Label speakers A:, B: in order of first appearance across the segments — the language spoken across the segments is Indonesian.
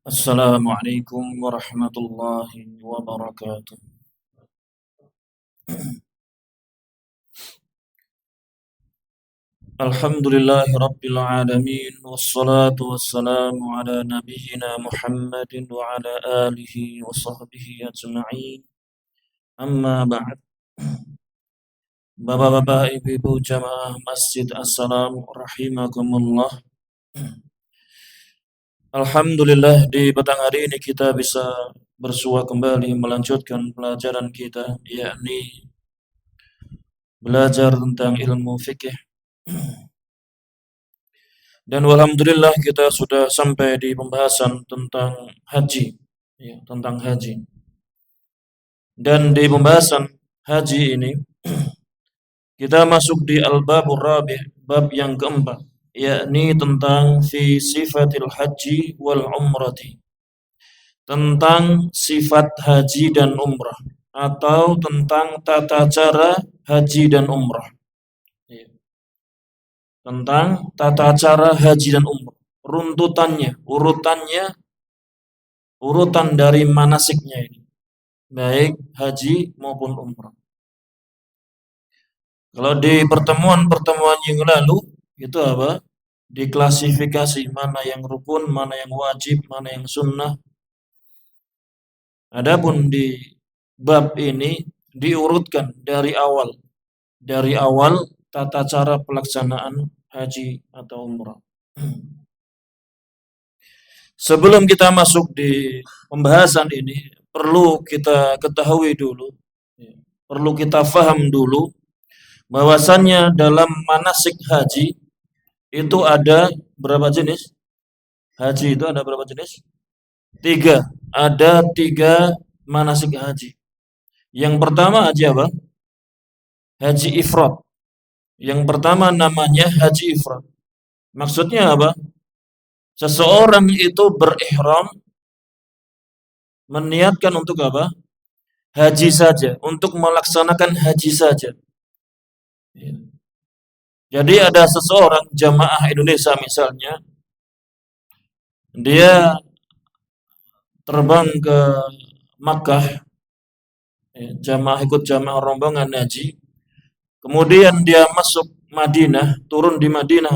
A: Assalamualaikum warahmatullahi wabarakatuh. Alhamdulillahi rabbil alamin, wassalatu wassalamu ala nabiyyina Muhammadin wa ala alihi wa sahbihi ajma'in. Amma ba'd. Bapak-bapak, ibu-ibu jamaah Masjid As-Salam rahimakumullah. Alhamdulillah, di petang hari ini kita bisa bersua kembali melanjutkan pelajaran kita, yakni belajar tentang ilmu fikih. Dan alhamdulillah kita sudah sampai di pembahasan tentang haji, ya, tentang haji. Dan di pembahasan haji ini kita masuk di al-babur rabi', bab yang keempat, yakni tentang fi sifatil haji wal umrati. Tentang sifat haji dan umrah, atau tentang tata cara haji dan umrah. Tentang tata cara haji dan umrah, runtutannya, urutan dari manasiknya ini, baik haji maupun umrah. Kalau di pertemuan-pertemuan yang lalu itu apa? Diklasifikasi mana yang rukun, mana yang wajib, mana yang sunnah. Adapun di bab ini diurutkan dari awal tata cara pelaksanaan haji atau umrah. Sebelum kita masuk di pembahasan ini, perlu kita ketahui dulu, perlu kita faham dulu, bahwasannya dalam manasik haji itu ada berapa jenis? Haji itu ada berapa jenis? 3. Ada 3 manasik haji. Yang pertama haji apa? Haji ifrad. Yang pertama namanya haji ifrad. Maksudnya apa? Seseorang itu berihram, meniatkan untuk apa? Haji saja, untuk melaksanakan haji saja. Jadi ada seseorang jamaah Indonesia misalnya, dia terbang ke Makkah, ikut jamaah rombongan haji, kemudian dia masuk Madinah, turun di Madinah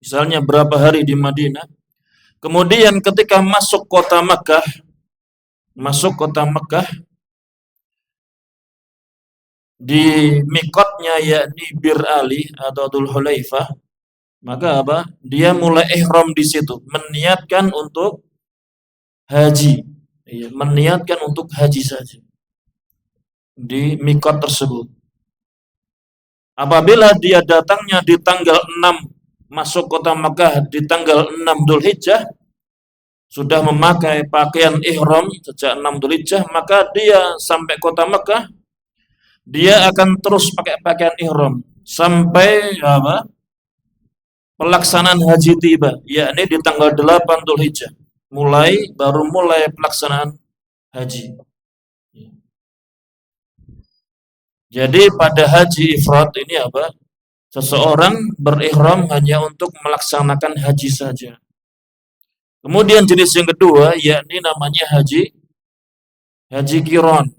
A: misalnya berapa hari di Madinah, kemudian ketika masuk kota Makkah, di mikotnya yakni Bir Ali atau Dzul Hulaifah, maka apa? Dia mulai ihram di situ, meniatkan untuk haji. Meniatkan untuk haji saja di mikot tersebut. Apabila dia datangnya di tanggal 6 masuk kota Makkah di tanggal 6 Dzulhijjah, sudah memakai pakaian ihram sejak 6 Dzulhijjah, maka dia sampai kota Makkah, dia akan terus pakai pakaian ihram sampai apa? Pelaksanaan haji tiba, yakni di tanggal 8 Dzulhijjah. Baru mulai pelaksanaan haji. Jadi pada haji ifrad ini apa? Seseorang berihram hanya untuk melaksanakan haji saja. Kemudian jenis yang kedua yakni namanya haji qiran.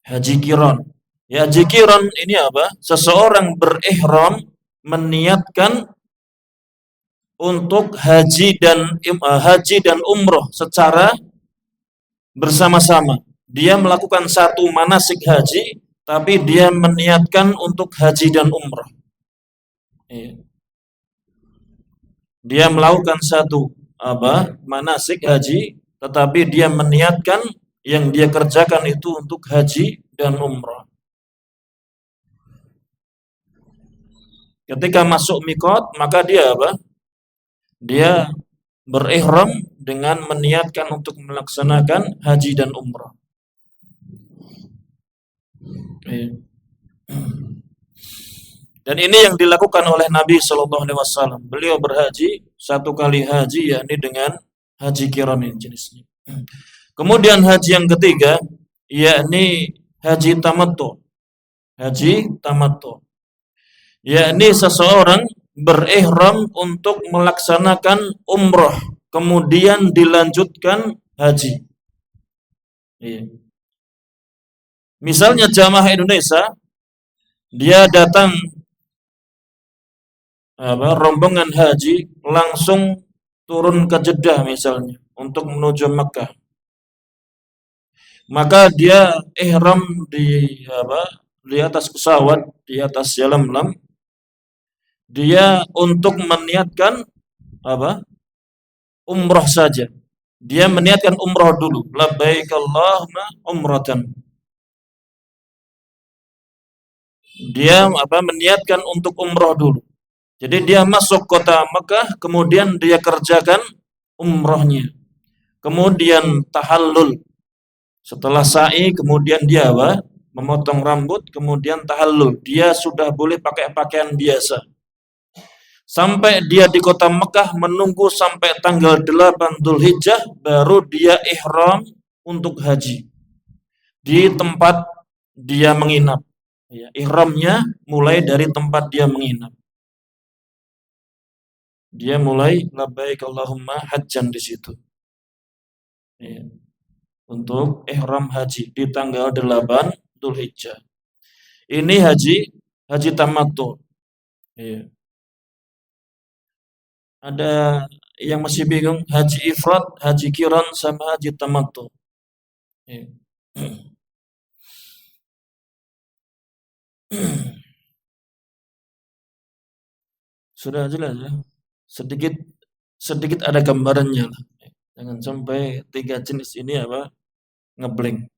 A: Haji qiran. Ya, haji qiran ini apa? Seseorang berihram meniatkan untuk haji dan umroh secara bersama-sama. Dia melakukan satu manasik haji, tapi dia meniatkan untuk haji dan umroh. Dia melakukan satu manasik haji, tetapi dia meniatkan yang dia kerjakan itu untuk haji dan umroh. Ketika masuk mikot, maka dia apa? Dia berihram dengan meniatkan untuk melaksanakan haji dan umrah. Dan ini yang dilakukan oleh Nabi Shallallahu Alaihi Wasallam. Beliau berhaji 1 kali haji, yakni dengan haji qiran jenisnya. Kemudian haji yang ketiga, yakni haji tamattu. Haji tamattu. yakni seseorang berihram untuk melaksanakan umroh kemudian dilanjutkan haji. Iya. Misalnya jamaah Indonesia dia datang rombongan haji langsung turun ke Jeddah misalnya untuk menuju Mekah. Maka dia ihram di atas pesawat, di atas Yalamlam, dia untuk meniatkan umroh saja. Dia meniatkan umroh dulu. Labbaik Allahumma umratan. Dia meniatkan untuk umroh dulu. Jadi dia masuk kota Mekah, kemudian dia kerjakan umrohnya. Kemudian tahallul. Setelah sa'i, kemudian dia memotong rambut, kemudian tahallul. Dia sudah boleh pakai pakaian biasa. Sampai dia di kota Mekah menunggu sampai tanggal 8 Dzulhijjah baru dia ihram untuk haji. Di tempat dia menginap. Ya, ihramnya mulai dari tempat dia menginap. Dia mulai labbaik Allahumma hajjan di situ. Ya. Untuk ihram haji di tanggal 8 Dzulhijjah. Ini haji tamattu. Ya. Ada yang masih bingung haji ifrad, haji qiran sama haji tamattu. Ya. Sudah jelas ya. Sedikit ada gambarannya lah. Jangan sampai 3 jenis ini ngeblank.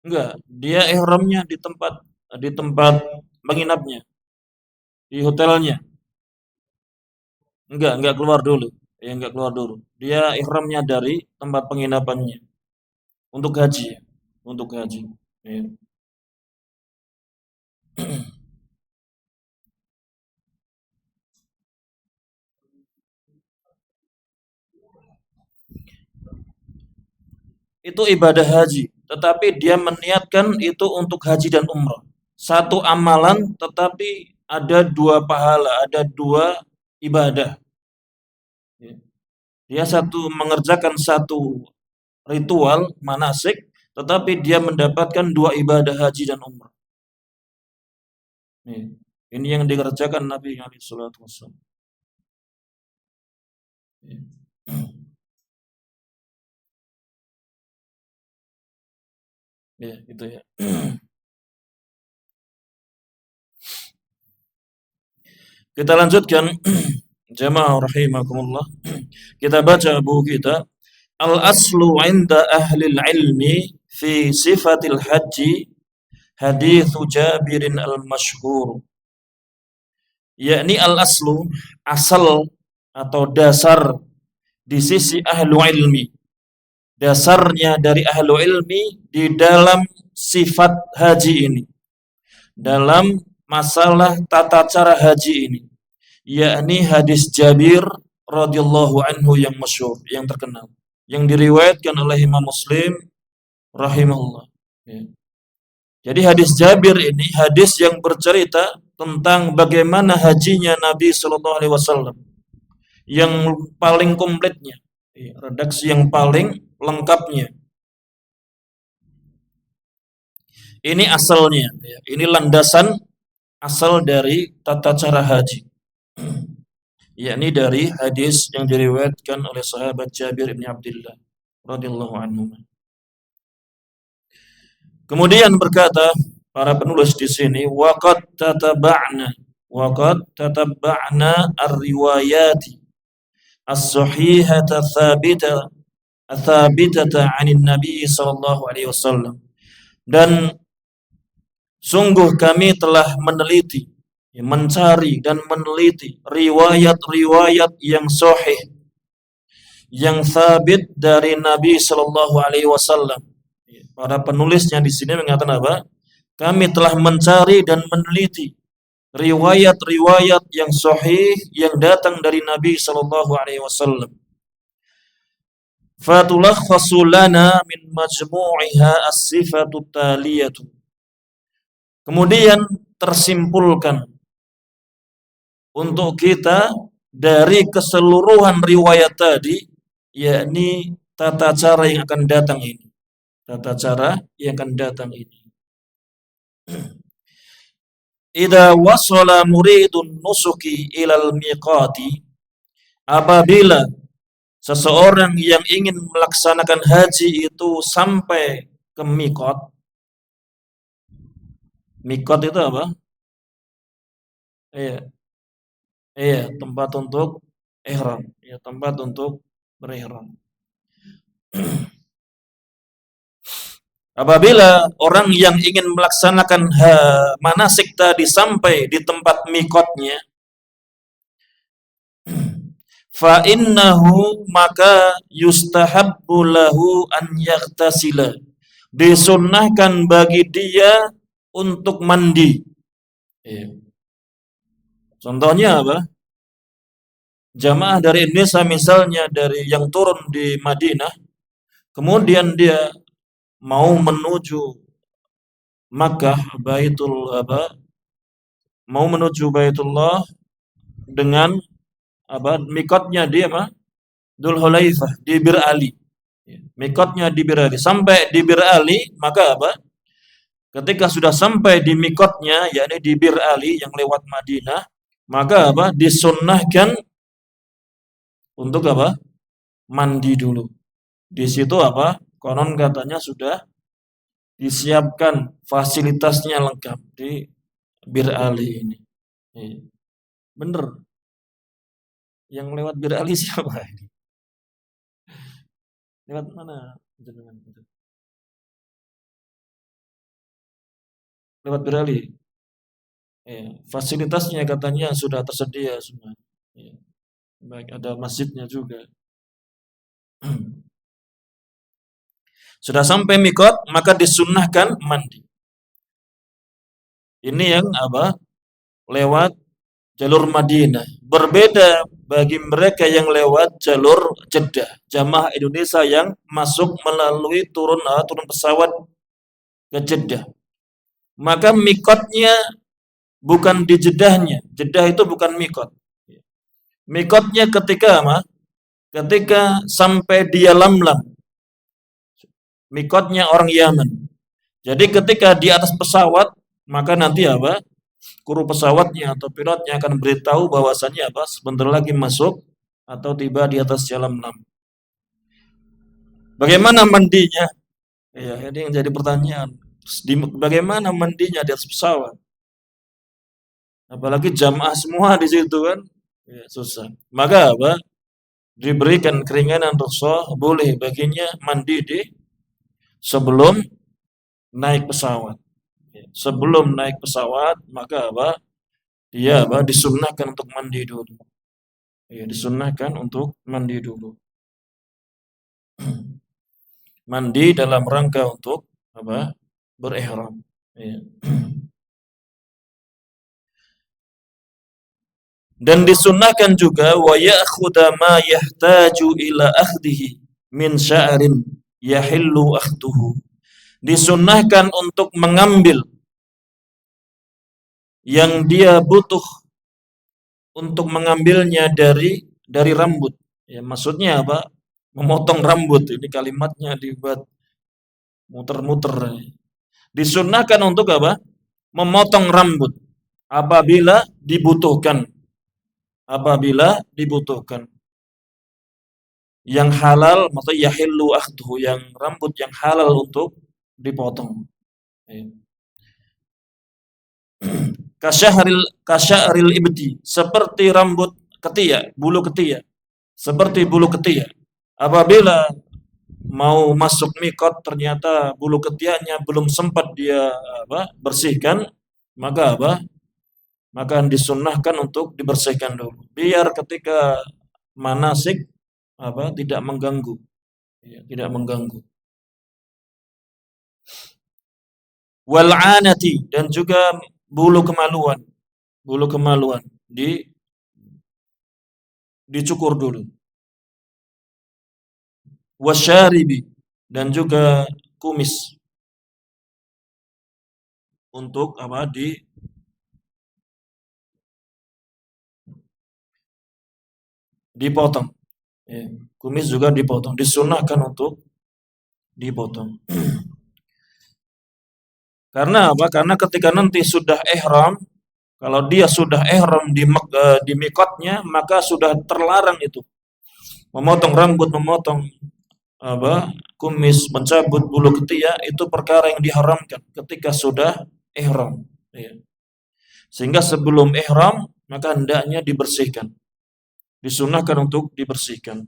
A: Enggak, dia ihramnya di tempat menginapnya, di hotelnya. Enggak keluar dulu. Ya, enggak keluar dulu. Dia ihramnya dari tempat penginapannya untuk haji, untuk haji. Ya. Itu ibadah haji, tetapi dia meniatkan itu untuk haji dan umrah. Satu amalan tetapi ada 2 pahala, ada 2 ibadah. Ya. Dia mengerjakan satu ritual manasik, tetapi dia mendapatkan 2 ibadah haji dan umrah. Ini yang dikerjakan Nabi alaihi salatu wasallam. Ya, gitu ya. Kita lanjutkan jamaah rahimakumullah. Kita baca buku kita Al-aslu 'inda ahli ilmi fi sifatil haji hadithu Jabirin al-masyhur. Yakni al-aslu, asal atau dasar di sisi ahlu ilmi. Dasarnya dari ahlu ilmi di dalam sifat haji ini. Dalam masalah tata cara haji ini. Yakni hadis Jabir radhiyallahu anhu yang masyhur, yang terkenal. Yang diriwayatkan oleh Imam Muslim rahimahullah. Jadi hadis Jabir ini hadis yang bercerita tentang bagaimana hajinya Nabi Shallallahu Alaihi Wasallam yang paling kompletnya, redaksi yang paling lengkapnya. Ini asalnya, ini landasan asal dari tata cara haji, yakni dari hadis yang diriwayatkan oleh sahabat Jabir bin Abdullah radhiyallahu anhu. Kemudian berkata para penulis di sini, waqad tataba'na ar-riwayati as-sahihata tsabitata 'anil Nabi sallallahu alaihi wasallam. Dan sungguh kami telah meneliti, mencari dan meneliti riwayat-riwayat yang sahih, yang sabit dari Nabi sallallahu alaihi wasallam. Para penulisnya di sini mengatakan apa? Kami telah mencari dan meneliti riwayat-riwayat yang sahih yang datang dari Nabi sallallahu alaihi wasallam. Fatulakhasu lana min majmu'iha as-sifatu taliyatu. Kemudian tersimpulkan untuk kita dari keseluruhan riwayat tadi, yakni tata cara yang akan datang ini. Tata cara yang akan datang ini. Idza wasala muridun nusuki ilal miqati, apabila seseorang yang ingin melaksanakan haji itu sampai ke miqat. Miqat itu apa? Iya, iya, tempat untuk ihram, ya, tempat untuk berihram. Apabila orang yang ingin melaksanakan manasik tadi sampai di tempat mikotnya, fa innahu maka yustahabbu lahu an yaghtasila. Disunnahkan bagi dia untuk mandi. Ya. Contohnya apa? Jamaah dari Indonesia misalnya dari yang turun di Madinah, kemudian dia mau menuju Makkah, mau menuju Baitullah dengan mikotnya dia Dzul Hulaifah di Bir Ali. Mikotnya di Bir Ali. Sampai di Bir Ali, maka ketika sudah sampai di mikotnya, yakni di Bir Ali yang lewat Madinah, maka disunnahkan untuk mandi dulu. Di situ konon katanya sudah disiapkan fasilitasnya lengkap di Bir Ali ini. Bener. Yang lewat Bir Ali siapa ini? Lewat mana? Lewat Bir Ali. Fasilitasnya katanya sudah tersedia semua. Baik, ada masjidnya juga. Sudah sampai mikot, maka disunnahkan mandi. Ini yang lewat jalur Madinah. Berbeda bagi mereka yang lewat jalur Jeddah. Jamaah Indonesia yang masuk melalui turun pesawat ke Jeddah. Maka mikotnya bukan di Jeddahnya. Jeddah itu bukan mikot. Mikotnya ketika sampai di Yalamlam. Mikotnya orang Yaman. Jadi ketika di atas pesawat, maka nanti kru pesawatnya atau pilotnya akan beritahu bahwasannya sebentar lagi masuk atau tiba di atas Yalamlam. Bagaimana mandinya? Ya, ini yang jadi pertanyaan. Bagaimana mandinya di atas pesawat? Apalagi jamaah semua di situ kan? Ya, susah. Maka diberikan keringanan rukhsah, boleh baginya mandi sebelum naik pesawat. Sebelum naik pesawat, maka dia disunnahkan untuk mandi dulu. Ya, disunnahkan untuk mandi dulu. Mandi dalam rangka untuk berihram. Ya. Dan disunnahkan juga wa ya'khudha ma yahtaju ila akhdihi min sya'rin yahillu akhduhu. Disunnahkan untuk mengambil yang dia butuh untuk mengambilnya dari rambut. Ya, maksudnya memotong rambut. Ini kalimatnya dibuat muter-muter. Disunnahkan untuk memotong rambut apabila dibutuhkan. Apabila dibutuhkan. Yang halal, maksudnya yahillu akhduhu, yang rambut yang halal untuk dipotong. Kasya'ril ibdi, seperti rambut ketiak, bulu ketiak. Seperti bulu ketiak. Apabila mau masuk mikot ternyata bulu ketiaknya belum sempat dia bersihkan, maka maka disunnahkan untuk dibersihkan dulu. Biar ketika manasik tidak mengganggu. Ya, tidak mengganggu. Wal anati, dan juga bulu kemaluan. bulu kemaluan dicukur dulu. Wasyaribi, dan juga kumis untuk apa, dipotong. Ya, kumis juga dipotong, disunahkan untuk dipotong. Karena apa? Karena ketika nanti sudah ihram, kalau dia sudah ihram di mikotnya, maka sudah terlarang itu memotong rambut, memotong apa, kumis, mencabut bulu ketiak, itu perkara yang diharamkan ketika sudah ihram. Ya. Sehingga sebelum ihram maka hendaknya dibersihkan, disunahkan untuk dibersihkan.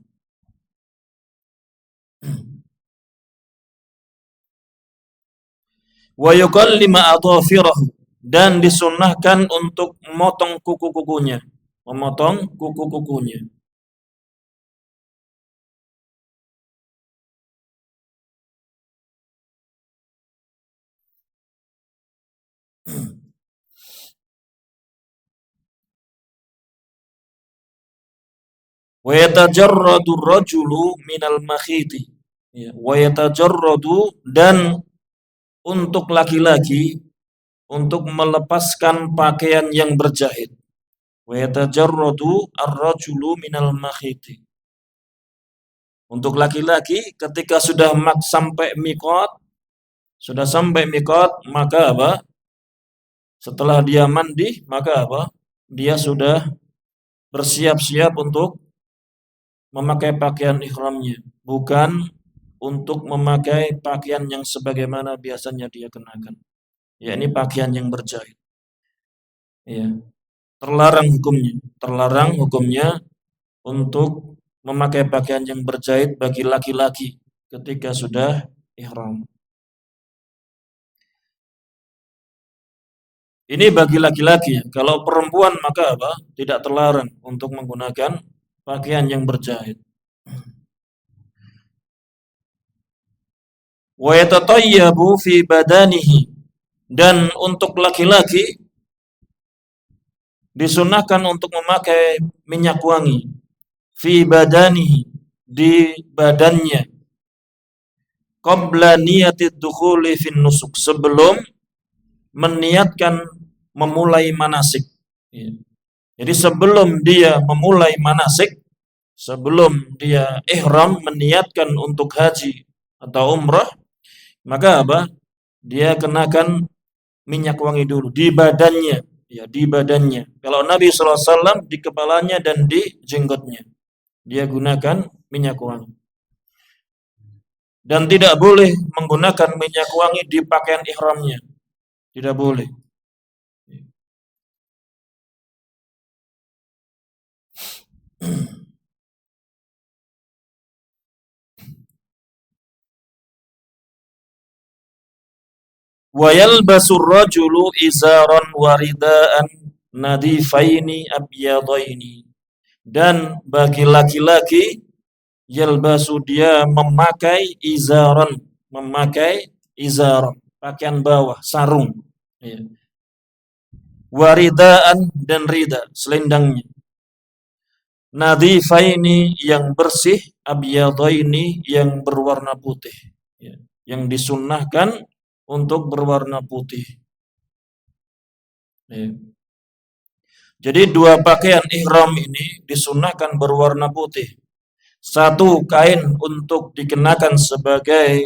A: Wa yukallima adhafirahu, dan disunahkan untuk memotong kuku-kukunya, memotong kuku-kukunya. Wa yatajarradu ar-rajulu minal makhiti. Ya, wa yatajarradu, dan untuk laki-laki untuk melepaskan pakaian yang berjahit. Wa yatajarradu ar-rajulu minal makhiti. Untuk laki-laki ketika sudah sampai mikot, maka apa? Setelah dia mandi, maka apa? Dia sudah bersiap-siap untuk memakai pakaian ihramnya, bukan untuk memakai pakaian yang sebagaimana biasanya dia kenakan, yakni pakaian yang berjahit. Ya, terlarang hukumnya untuk memakai pakaian yang berjahit bagi laki-laki ketika sudah ihram. Ini bagi laki-laki. Kalau perempuan maka apa? Tidak terlarang untuk menggunakan pakaian yang berjahit. Wa yatatayyabu fi badanihi, dan untuk laki-laki disunahkan untuk memakai minyak wangi fi badanihi, di badannya, qabla niyatid dukhuli fin nusuk, sebelum meniatkan memulai manasik. Jadi sebelum dia memulai manasik, sebelum dia ihram meniatkan untuk haji atau umrah, maka apa? Dia kenakan minyak wangi dulu di badannya, ya, di badannya. Kalau Nabi SAW di kepalanya dan di jenggotnya, dia gunakan minyak wangi. Dan tidak boleh menggunakan minyak wangi di pakaian ihramnya, tidak boleh. Wa yalbasur rajulu izaran waridaan nadifaini abyadaini, dan bagi laki-laki yalbasu, dia memakai izaran, pakaian bawah, sarung. Ya. Waridaan, dan rida, selendangnya. Nadifaini, yang bersih, abyadaini, yang berwarna putih. Ya. Yang disunnahkan untuk berwarna putih. Ya. Jadi dua pakaian ihram ini disunnahkan berwarna putih. Satu kain untuk dikenakan sebagai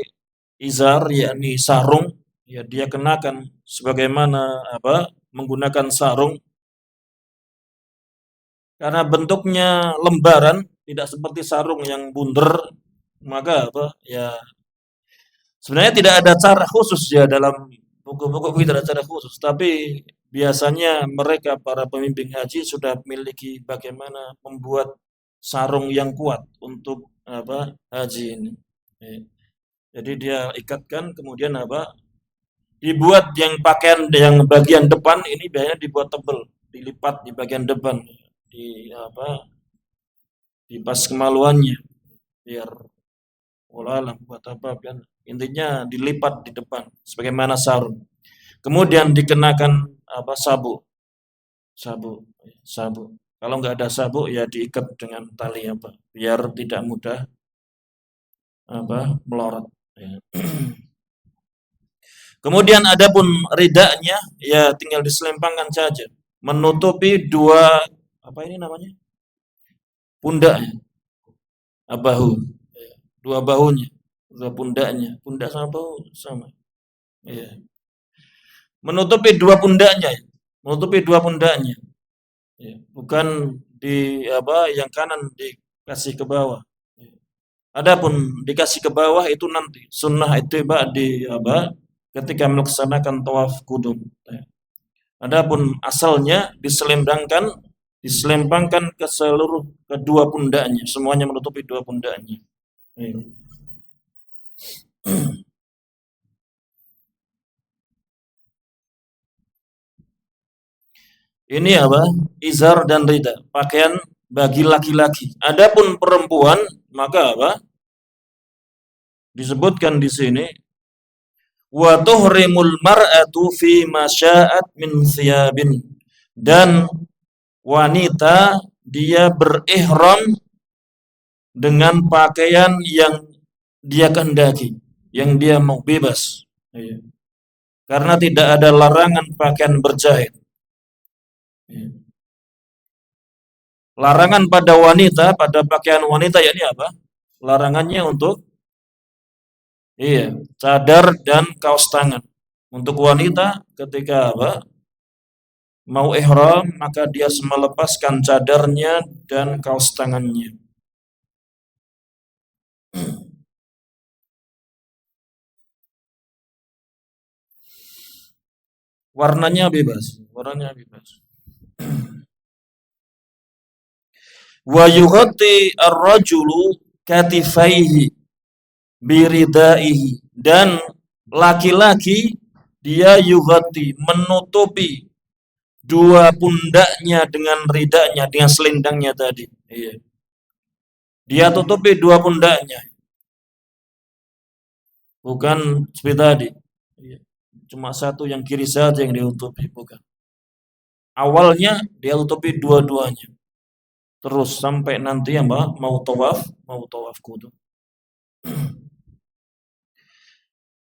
A: izar, yakni sarung, ya, dia kenakan sebagaimana apa? Menggunakan sarung. Karena bentuknya lembaran, tidak seperti sarung yang bundar, maka apa? Ya, sebenarnya tidak ada cara khusus ya dalam buku-buku, tidak ada cara khusus, tapi biasanya mereka para pemimpin haji sudah memiliki bagaimana membuat sarung yang kuat untuk apa? Haji ini. Ya. Jadi dia ikatkan, kemudian apa? Dibuat yang pakaian yang bagian depan ini biasanya dibuat tebal, dilipat di bagian depan, di apa? Di pas kemaluannya, biar alam buat apa kan? Intinya dilipat di depan sebagaimana sarung. Kemudian dikenakan apa? sabuk, sabuk. Kalau nggak ada sabuk ya diikat dengan tali apa, biar tidak mudah apa melorot. Ya. Kemudian adapun ridanya ya tinggal diselempangkan saja, menutupi dua apa ini namanya pundaknya, bahu, dua bahunya, dua pundaknya, pundak sama bahu sama. Ya. Menutupi dua pundaknya, menutupi dua pundaknya. Ya. Bukan di apa yang kanan dikasih ke bawah. Adapun dikasih ke bawah itu nanti sunnah ittiba di apa ketika melaksanakan tawaf kudum. Adapun asalnya diselempangkan ke seluruh kedua pundaknya, semuanya menutupi dua pundaknya. Ini apa? Izar dan rida, pakaian bagi laki-laki. Adapun perempuan, maka apa? Disebutkan di sini wa tuhrimul mar'atu fi masya'at min thiyabin, dan wanita dia berihram dengan pakaian yang dia kehendaki, yang dia mau bebas. Karena tidak ada larangan pakaian berjahit. Larangan pada wanita, pada pakaian wanita yakni apa? Larangannya untuk cadar dan kaos tangan. Untuk wanita ketika apa? Mau ihram maka dia melepaskan cadarnya dan kaos tangannya. Warnanya bebas, warnanya bebas. Wa yughatti ar-rajulu katifaihi biridaihi, dan laki-laki dia yughatti menutupi dua pundaknya dengan ridanya, dengan selendangnya tadi. Iya. Dia tutupi dua pundaknya. Bukan seperti tadi. Iya. Cuma satu yang kiri saja yang ditutupi, bukan. Awalnya dia tutupi dua-duanya. Terus sampai nanti mau tawaf kudum.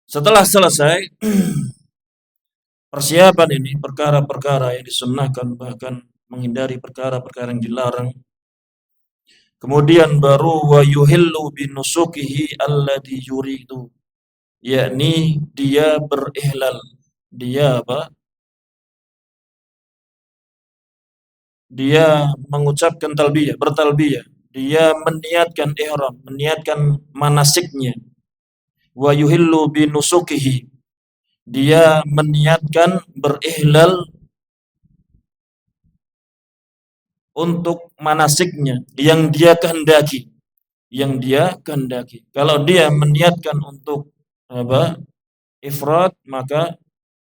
A: Setelah selesai persiapan ini, perkara-perkara yang disunnahkan bahkan menghindari perkara-perkara yang dilarang. Kemudian baru wa yuhillu binusukihi alladhi yuridu, yakni dia berihlal, dia apa? Dia mengucapkan talbiyah, bertalbiyah, dia meniatkan ihram, meniatkan manasiknya. Wa yuhillu binusukihi, dia meniatkan berihlal untuk manasiknya yang dia kehendaki, Kalau dia meniatkan untuk apa? Ifrad, maka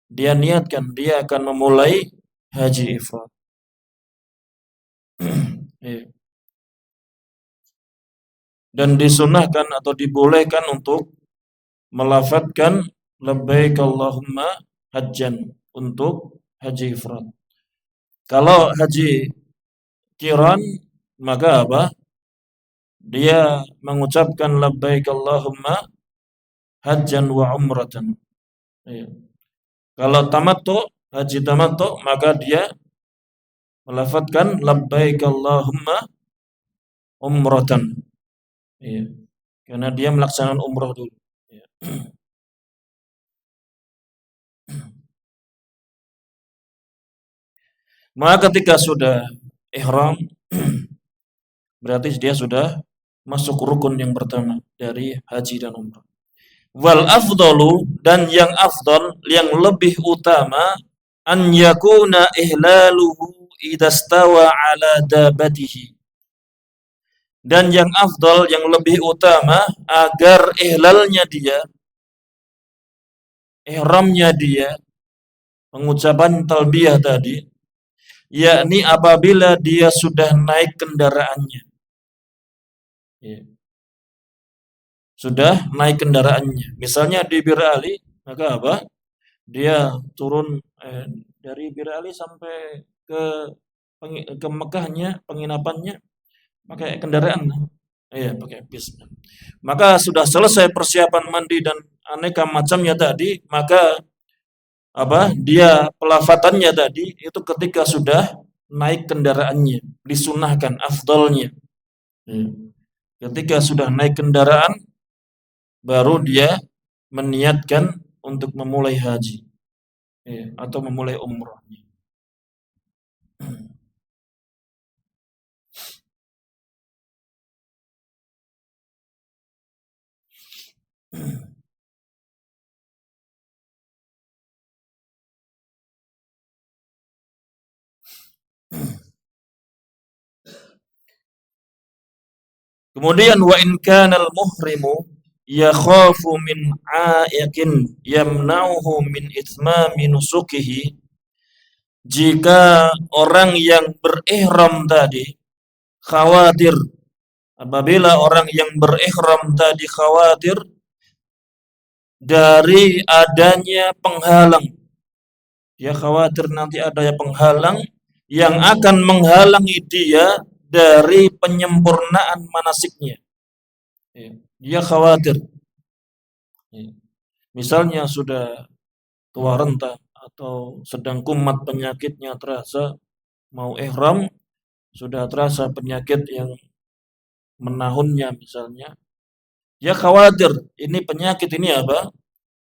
A: dia niatkan dia akan memulai haji ifrad. Dan disunahkan atau dibolehkan untuk melafadzkan labbaik Allahumma hajjan untuk haji ifrad. Kalau haji qiran maka apa? Dia mengucapkan labbaik Allahumma hajjan wa umratan. Kalau tamattu, haji tamattu, maka dia melafadzkan labbaik Allahumma umratan. Karena dia melaksanakan umrah dulu. Maka ketika sudah ihram berarti dia sudah masuk rukun yang pertama dari haji dan umrah. Wal afdalu, dan yang afdal, yang lebih utama, an yakuna ihlaluhu idastawa ala dabatihi. Dan yang afdal, yang lebih utama, agar ihlalnya dia, ihramnya dia, pengucapan talbiyah tadi, yakni apabila dia sudah naik kendaraannya. Sudah naik kendaraannya. Misalnya di Bir Ali, maka apa? Dia turun dari Bir Ali sampai ke Mekahnya, penginapannya pakai kendaraan. Iya, pakai bis. Maka sudah selesai persiapan mandi dan aneka macamnya tadi, maka dia pelafatannya tadi itu ketika sudah naik kendaraannya, disunahkan afdalnya. Ketika sudah naik kendaraan, baru dia meniatkan untuk memulai haji, atau memulai umrahnya. Kemudian wa in kana al-muhrimu yakhafu min 'a'iqin yamna'uhu min itmami nusukihi, jika orang yang berihram tadi khawatir, apabila orang yang berihram tadi khawatir dari adanya penghalang, dia khawatir nanti adanya penghalang yang akan menghalangi dia dari penyempurnaan manasiknya. Dia khawatir. Misalnya sudah tua renta atau sedang kumat penyakitnya terasa, mau ihram sudah terasa penyakit yang menahunnya misalnya. Dia khawatir ini penyakit ini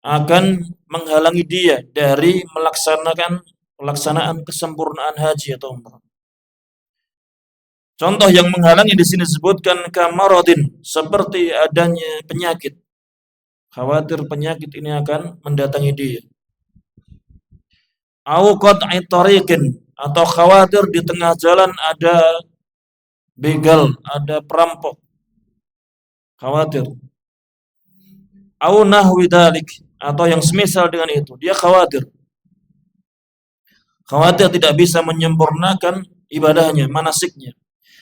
A: akan menghalangi dia dari pelaksanaan kesempurnaan haji atau umrah. Contoh yang menghalangi di sini disebutkan kamarodin, seperti adanya penyakit. Khawatir penyakit ini akan mendatangi dia. Au qat'i tariqin, atau khawatir di tengah jalan ada begal, ada perampok. Khawatir. Au nahwi dzalik, atau yang semisal dengan itu. Dia khawatir. Khawatir tidak bisa menyempurnakan ibadahnya, manasiknya.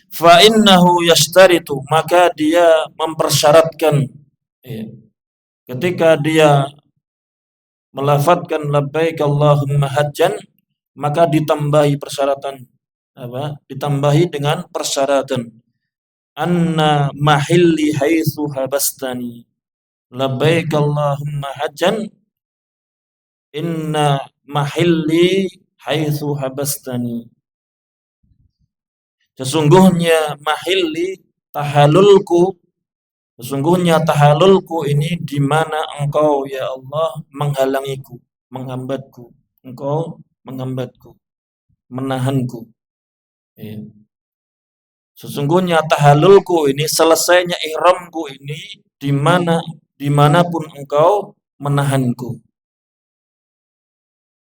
A: Fa innahu yashtaritu, maka dia mempersyaratkan, ketika dia melafadzkan labbaik Allahumma hajjan, maka ditambahi persyaratan, ditambahi dengan persyaratan anna mahilli haitsu habastani, labbaik Allahumma hajjan inna mahilli haitsu habastani. Sesungguhnya mahilli, tahallulku, sesungguhnya tahallulku ini di mana engkau ya Allah menghalangiku, menghambatku, engkau menghambatku, menahanku. Sesungguhnya tahallulku ini, selesainya ihramku ini dimanapun engkau menahanku.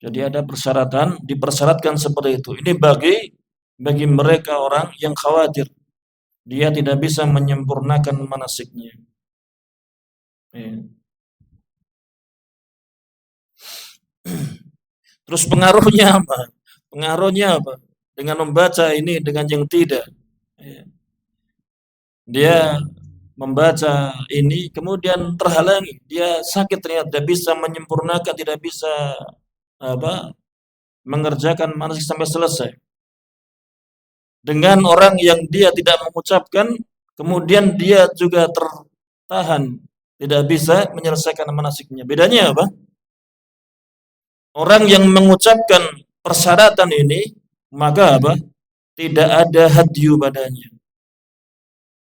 A: Jadi ada persyaratan, dipersyaratkan seperti itu. Ini bagi mereka orang yang khawatir dia tidak bisa menyempurnakan manasiknya. Terus pengaruhnya apa? Pengaruhnya apa? Dengan membaca ini dengan yang tidak. Dia membaca ini kemudian terhalangi, dia sakit ternyata tidak bisa menyempurnakan, tidak bisa mengerjakan manasik sampai selesai. Dengan orang yang dia tidak mengucapkan, kemudian dia juga tertahan, tidak bisa menyelesaikan manasiknya. Bedanya apa? Orang yang mengucapkan persyaratan ini, maka tidak ada hadyu padanya.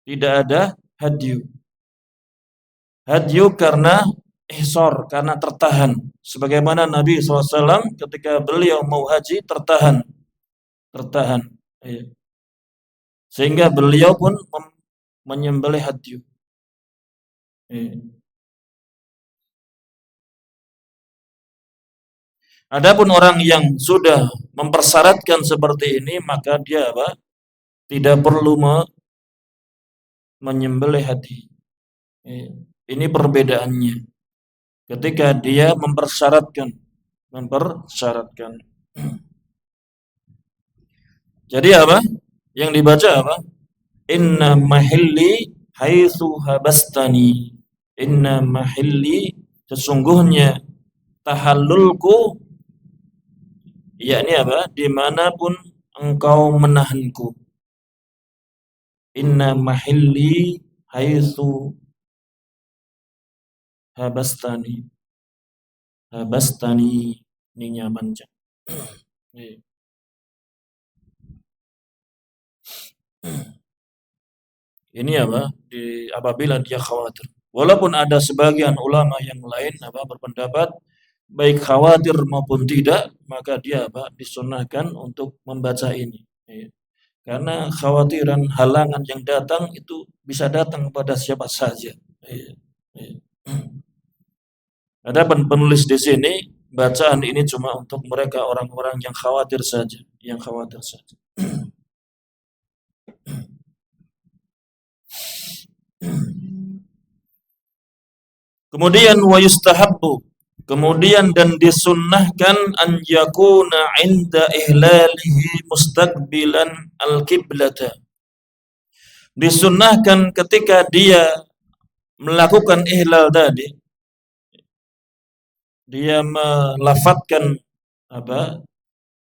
A: Tidak ada hadyu. Hadyu karena ihsar, karena tertahan. Sebagaimana Nabi SAW ketika beliau mau haji tertahan. Sehingga beliau pun menyembelih hadyu. Adapun orang yang sudah mempersyaratkan seperti ini, maka dia tidak perlu menyembelih hadyu. Ini perbedaannya. Ketika dia mempersyaratkan. Jadi yang dibaca inna mahilli haitsu habastani, inna mahilli, sesungguhnya tahallulku, yakni dimanapun engkau menahanku. Inna mahilli haitsu habastani. Habastani ini nyaman. Ini apa? Apabila dia khawatir. Walaupun ada sebagian ulama yang lain berpendapat baik khawatir maupun tidak, maka dia disunahkan untuk membaca ini. Karena khawatiran halangan yang datang itu bisa datang kepada siapa saja. Ada penulis di sini, bacaan ini cuma untuk mereka orang-orang yang khawatir saja, Kemudian wa yustahabbu, kemudian dan disunnahkan an yakuna inda ihlalihi mustaqbilan al-qiblata. Disunnahkan ketika dia melakukan ihlal tadi, dia melafadzkan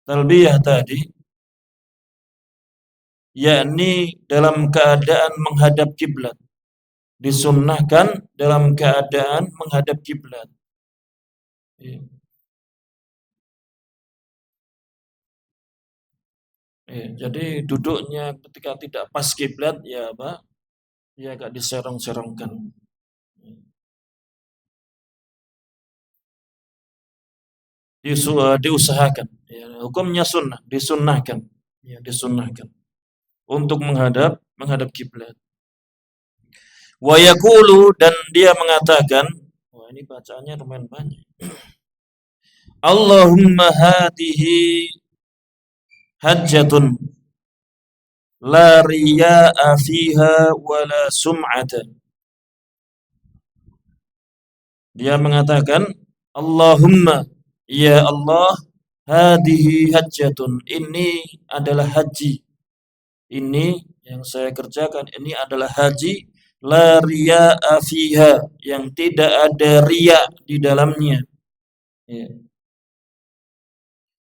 A: talbiyah tadi, yakni dalam keadaan menghadap kiblat. Disunnahkan dalam keadaan menghadap kiblat. Jadi duduknya ketika tidak pas kiblat ya agak diserong-serongkan. Diusahakan. Hukumnya sunnah, disunnahkan. Disunnahkan untuk menghadap kiblat. Wa yaqulu, dan dia mengatakan, wah ini bacaannya lumayan banyak. Allahumma hadihi hajjatun la riya'a fiha wa la sum'ata. Dia mengatakan, Allahumma, ya Allah, hadihi hajjatun, ini adalah haji. Ini yang saya kerjakan, ini adalah haji, la riya'a fiha, yang tidak ada riya di dalamnya.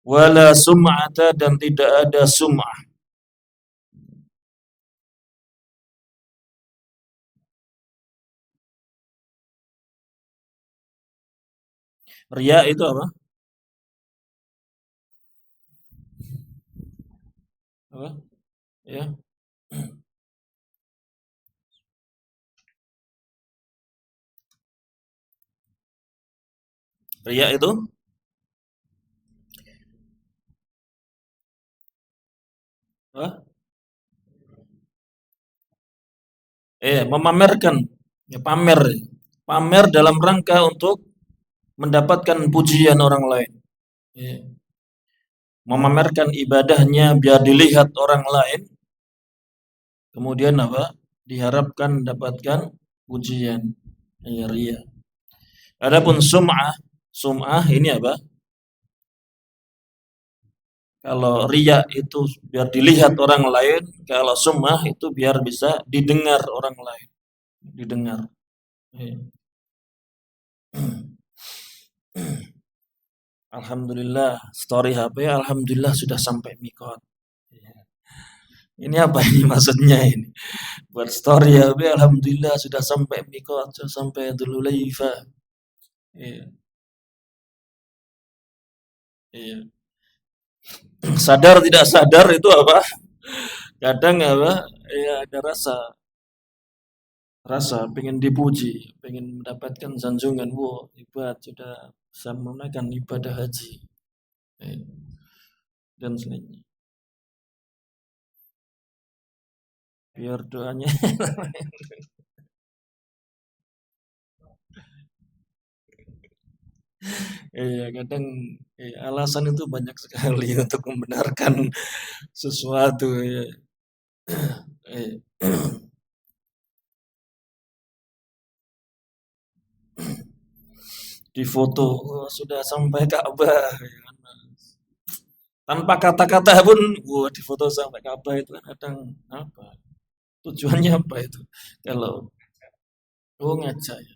A: Wala sum'ata, dan tidak ada sum'ah. Riya itu apa? Apa? Ya. Riya itu apa? Memamerkan, pamer dalam rangka untuk mendapatkan pujian orang lain. Memamerkan ibadahnya biar dilihat orang lain. Kemudian diharapkan mendapatkan pujian. Riya. Adapun sum'ah ini apa? Kalau riya itu biar dilihat orang lain, kalau sum'ah itu biar bisa didengar orang lain. Didengar. Alhamdulillah, story HP alhamdulillah sudah sampai mikot. Ini apa ini maksudnya ini? Buat story HP alhamdulillah sudah sampai mikot, sudah sampai Dzulhulaifah. Iya. Sadar tidak sadar itu apa? Kadang ada rasa pengen dipuji, pengen mendapatkan sanjungan, hebat sudah bisa menunaikan ibadah haji. Dan selainnya. Biar doanya kadang alasan itu banyak sekali untuk membenarkan sesuatu. Di foto sudah sampai Ka'bah. Tanpa kata-kata pun, di foto sampai Ka'bah itu kan kadang apa? Tujuannya apa itu? Kalau ngajak ya.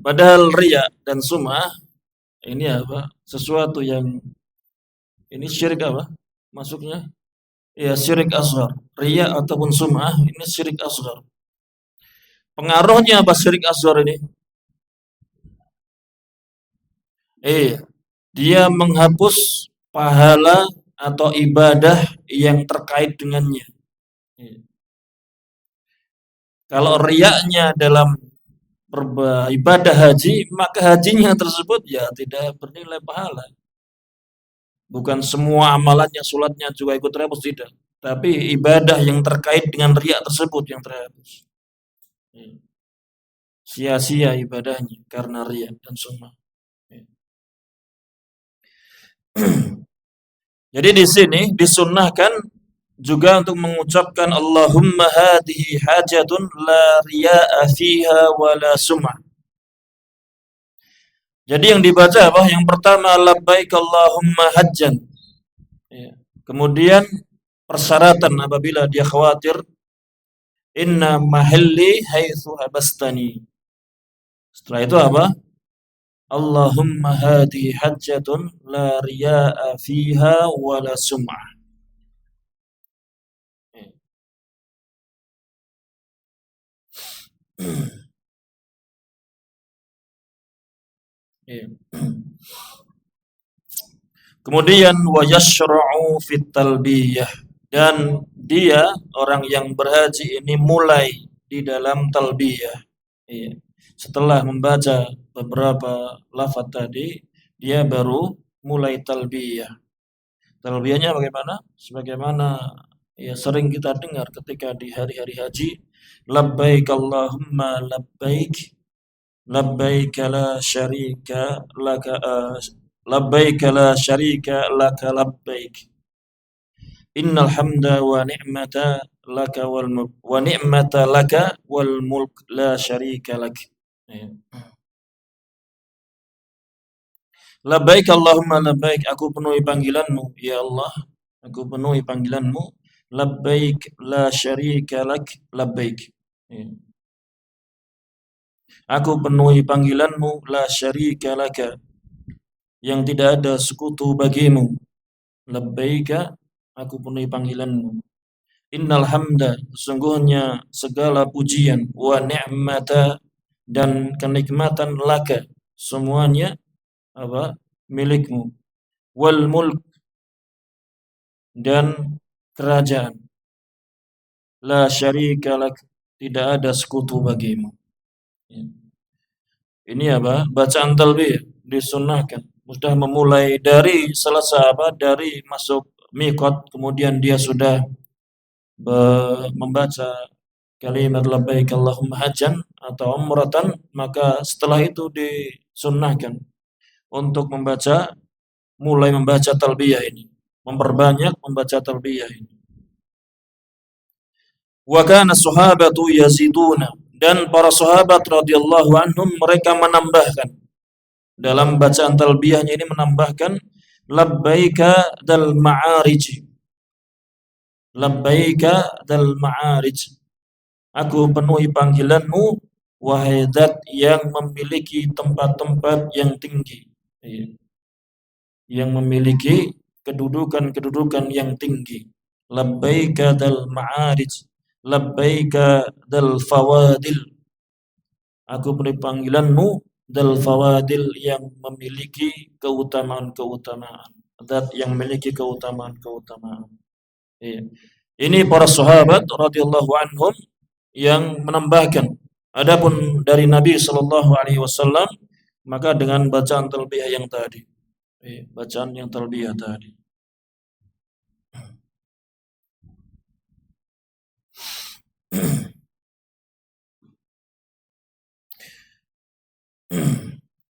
A: Padahal riya dan sum'ah Ini apa? Sesuatu yang ini syirik apa? Masuknya? Ya syirik asghar. Riya ataupun sum'ah ini syirik asghar. Pengaruhnya apa syirik asghar ini? Dia menghapus pahala atau ibadah yang terkait dengannya. Iya. Kalau riyaknya dalam ibadah haji, maka hajinya tersebut ya tidak bernilai pahala. Bukan semua amalannya, sholatnya juga ikut terhapus, tidak. Tapi ibadah yang terkait dengan riak tersebut yang terhapus. Iya. Sia-sia ibadahnya karena riak dan sum'ah. Iya. Jadi di sini disunnahkan juga untuk mengucapkan Allahumma hadhihi hajatun la riya'a fiha wa la sum'ah. Jadi yang dibaca apa? Yang pertama labbaik Allahumma hajjan. Ya. Kemudian persyaratan apabila dia khawatir inna mahalli haitsu habastani. Setelah itu apa? Allahumma hadhihi hajjatun la riya'a fiha wa la sum'ah. Ya. Kemudian wa yashra'u fit talbiyah, dan dia orang yang berhaji ini mulai di dalam talbiyah. Iya. Setelah membaca beberapa lafaz tadi, dia baru mulai talbiyah. Talbiyahnya bagaimana? Sebagaimana ya sering kita dengar ketika di hari-hari haji, labbaik Allahumma labbaik, labbaik la syarika laka labbaik la syarika laka labbaik. Innal hamda wa ni'mata laka wal mulk wa ni'mata laka wal mulk la syarika lak. Ya. Labbaik Allahumma labbaik, aku penuhi panggilanmu ya Allah, aku penuhi panggilanmu. Labbaik la syarika lak labbaik. Ya. Aku penuhi panggilanmu la syarika laka, yang tidak ada sekutu bagimu. Labbaika, aku penuhi panggilanmu. Innal hamda, sesungguhnya segala pujian, wa ni'mata, dan kenikmatan laka, semuanya apa? Milikmu. Wal mulk, dan kerajaan. La syarika lak, tidak ada sekutu bagimu. Ya. Ini apa? Bacaan talbiyah disunnahkan. Sudah memulai dari selesai apa? Dari masuk miqat, kemudian dia sudah membaca kalimat labbaik Allahumma hajjan atau umratan, maka setelah itu disunnahkan untuk mulai membaca talbiyah ini, memperbanyak membaca talbiyah ini. Wa kana sahabatu yaziduna, dan para sahabat radhiyallahu anhum mereka menambahkan dalam bacaan talbiyahnya ini, menambahkan labbaika dal ma'arij, labbaika dal ma'arij, aku penuhi panggilanmu wahai zat yang memiliki tempat-tempat yang tinggi, yang memiliki kedudukan-kedudukan yang tinggi. Labbaika dal ma'arij, labbaika dal fawadil, aku penuhi panggilanmu dal fawadil, yang memiliki keutamaan-keutamaan, zat yang memiliki keutamaan-keutamaan. Iya. Ini para sahabat radhiyallahu anhum yang menambahkan. Adapun dari Nabi sallallahu alaihi wasallam, maka dengan bacaan talbiyah yang tadi. Bacaan yang talbiyah tadi.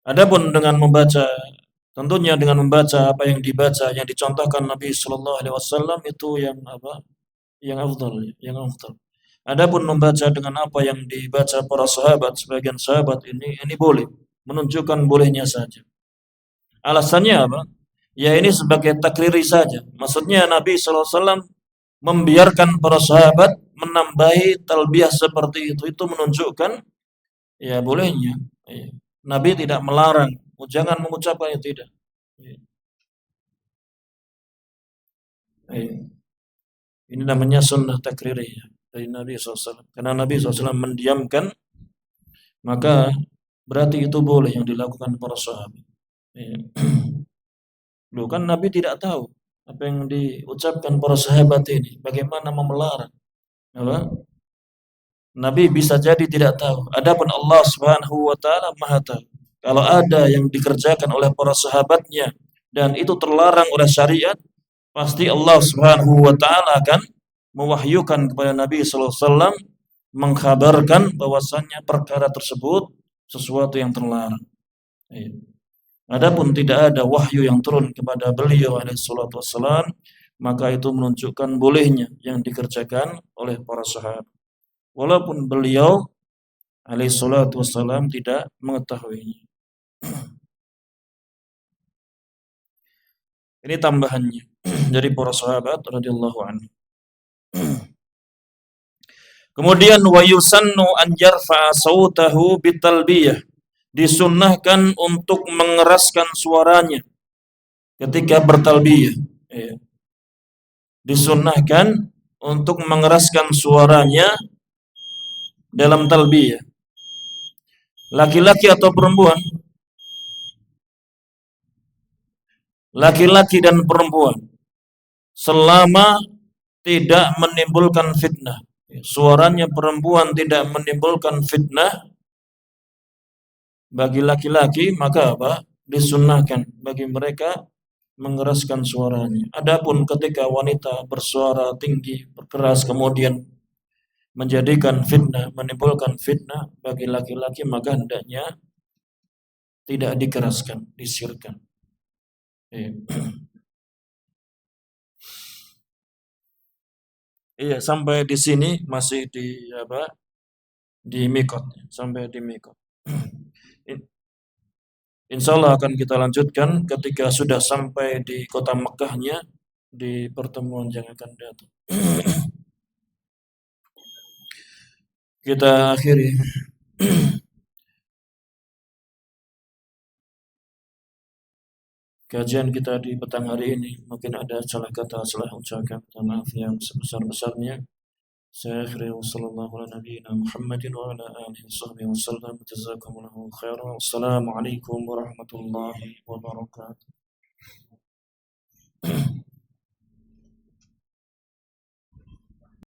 A: Adapun dengan membaca, tentunya dengan membaca apa yang dibaca, yang dicontohkan Nabi sallallahu alaihi wasallam, itu yang apa? Yang afdal, yang afdal. Adapun membaca dengan apa yang dibaca para sahabat, sebagian sahabat ini boleh, menunjukkan bolehnya saja. Alasannya apa? Ya ini sebagai takriri saja. Maksudnya Nabi SAW membiarkan para sahabat menambahi talbiyah seperti itu menunjukkan ya bolehnya. Nabi tidak melarang Jangan mengucapkannya, tidak. Ya. Ini namanya sunnah takririyah dari Nabi SAW. Karena Nabi SAW mendiamkan, maka berarti itu boleh yang dilakukan para sahabat. Loh, kan Nabi tidak tahu apa yang diucapkan para sahabat ini, bagaimana memelarang. Apa? Nabi bisa jadi tidak tahu. Adapun Allah Subhanahu wa taala Maha tahu. Kalau ada yang dikerjakan oleh para sahabatnya dan itu terlarang oleh syariat, pasti Allah Subhanahu wa taala akan mewahyukan kepada Nabi sallallahu alaihi wasallam mengkhabarkan bahwasannya perkara tersebut sesuatu yang terlarang. Adapun tidak ada wahyu yang turun kepada beliau alaihi salatu wassalam, maka itu menunjukkan bolehnya yang dikerjakan oleh para sahabat. Walaupun beliau alaihi salatu wassalam tidak mengetahuinya. Ini tambahannya dari para sahabat radhiyallahu anhu. Kemudian wa yusannu an yarfa'a sautahu bitalbiyah. Disunnahkan untuk mengeraskan suaranya ketika bertalbiyah. Disunnahkan untuk mengeraskan suaranya dalam talbiyah. Laki-laki atau perempuan? Laki-laki dan perempuan. Selama tidak menimbulkan fitnah. Suaranya perempuan tidak menimbulkan fitnah bagi laki-laki, maka apa? Disunnahkan bagi mereka mengeraskan suaranya. Adapun ketika wanita bersuara tinggi, berkeras, kemudian menjadikan fitnah, menimbulkan fitnah bagi laki-laki, maka hendaknya tidak dikeraskan, disirkan. Iya, sampai di sini masih di apa? Di mikot, sampai di mikot. Insya Allah akan kita lanjutkan ketika sudah sampai di kota Mekkahnya di pertemuan yang akan datang. Kita akhiri kajian kita di petang hari ini. Mungkin ada salah kata, salah ucapan, maaf yang sebesar-besarnya. Saya akhiri wassallallahu ala nabiyyina Muhammadin wa ala alihi wa sallam. Jazakumullahu khairan. Wassalamualaikum warahmatullahi wabarakatuh.